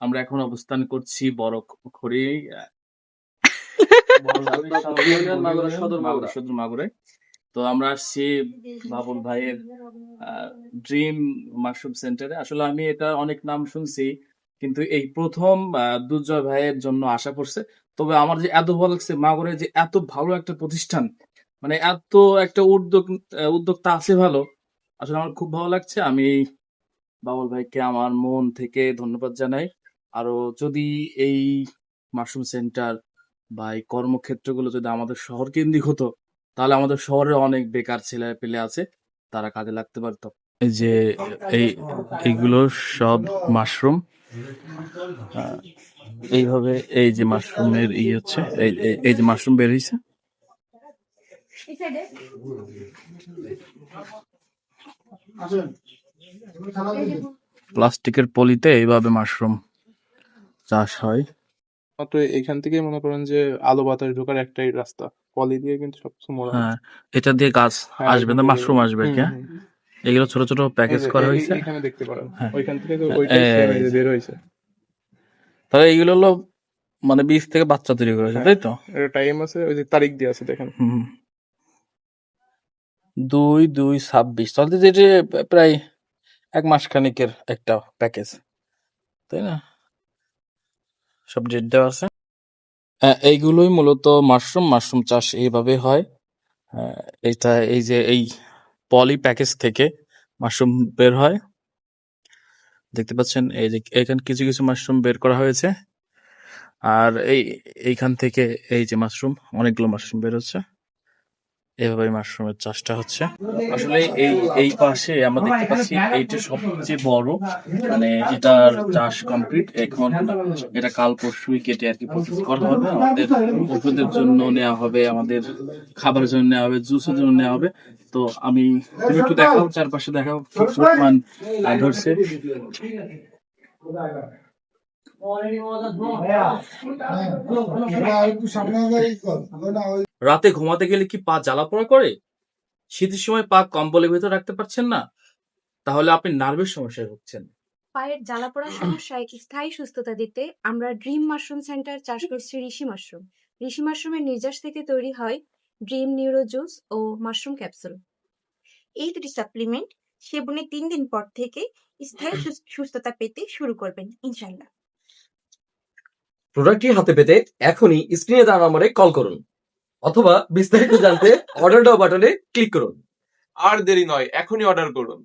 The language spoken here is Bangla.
আমরা এখন অবস্থান করছি বড়খড়ি সদর মাগুরায়। তো আমরা আসছি বাবুল ভাইয়ের ড্রিম মাশরুম সেন্টারে। আসলে আমি এটা অনেক নাম শুনছি, কিন্তু এই প্রথম দুর্জয় ভাইয়ের জন্য আশা করছে। তবে আমার যে এত ভালো লাগছে মাগুরায় যে এত ভালো একটা প্রতিষ্ঠান, মানে এত একটা উদ্যোক্তা আছে ভালো। আসলে আমার খুব ভালো লাগছে। আমি বাবুল ভাইকে আমার মন থেকে ধন্যবাদ জানাই। আরো যদি এই মাশরুম সেন্টার বা এই কর্মক্ষেত্রগুলো যদি আমাদের শহর কেন্দ্রিক হতো, তাহলে আমাদের শহরে অনেক বেকার ছেলে পেলে আছে, তারা কাজে লাগতে পারতো। এই যে এইগুলো সব মাশরুম, এইভাবে এই যে মাশরুমের হচ্ছে, এই যে মাশরুম বের হয়েছে, প্লাস্টিকের পলিতে এইভাবে মাশরুম চাষ হয়। মাত্র এখান থেকে মনে করেন যে আলো বাতাস ঢোকার একটাই রাস্তা, পলি দিয়ে কিন্তু সবকিছু মোড়া। হ্যাঁ, এটা দিয়ে গাছ আসবে না, মাশরুম আসবে কি? এগুলো ছোট ছোট প্যাকেজ করা হয়েছে, এখানে দেখতে পারেন। হ্যাঁ, ওইখান থেকে তো ওইটাই বের হয়েছে। তাহলে এইগুলো হলো মানে বীজ থেকে বাচ্চা তৈরি করা হয়েছে, তাই তো? এর টাইম আছে, ওই যে তারিখ দিয়ে আছে দেখেন। 2/2/26, তাহলে যে প্রায় 1 মাস খানিকের একটা প্যাকেজ, তাই না? সব ডেট দেওয়া আছে। এইগুলোই মূলত মাশরুম চাষ এইভাবে হয়। এটা এই যে এই পলি প্যাকেজ থেকে মাশরুম বের হয়, দেখতে পাচ্ছেন। এই যে এখানে কিছু কিছু মাশরুম বের করা হয়েছে, আর এইখান থেকে এই যে মাশরুম, অনেকগুলো মাশরুম বের হচ্ছে। এভাবে মাশরুমের চাষটা হচ্ছে। আসলে এই পাশে আমরা দেখতে পাচ্ছি এইটা সবচেয়ে বড়, মানে এটার চাষ কমপ্লিট। এখন এটা কাল পরশুই কেটে আর কি প্রসেস করা হবে। আমাদের ওষুধের জন্য নেওয়া হবে, আমাদের খাবারের জন্য নেওয়া হবে, জুসের জন্য নেওয়া হবে। তো তুমি একটু দেখাও, চারপাশে দেখাও কি পরিমাণ ধরছে। রাতে ঘুমাতে গেলে কি পা জ্বালা পোড়া করে? শীতের সময় পা কম্বলের ভেতর রাখতে পারছেন না? তাহলে আপনি নার্ভের সমস্যায় ভুগছেন। পায়ের জ্বালাপোড়ার সমস্যায় স্থায়ী সুস্থতা দিতে আমরা ড্রিম মাশরুম সেন্টার চাষ করছি ঋষি মাশরুম। ঋষি মাশরুমের নির্যাস থেকে তৈরি হয় ড্রিম নিউরো জুস ও মাশরুম ক্যাপসুল। এই দুটি সাপ্লিমেন্ট সেবনের 3 দিন পর থেকে স্থায়ী সুস্থতা পেতে শুরু করবেন ইনশাল্লাহ। প্রোডাক্টটি হাতে পেতে এখনই স্ক্রিনে দেওয়া নম্বরে কল করুন অথবা বিস্তারিত জানতে অর্ডার নাও বাটনে ক্লিক করুন। আর দেরি নয়, এখনই অর্ডার করুন।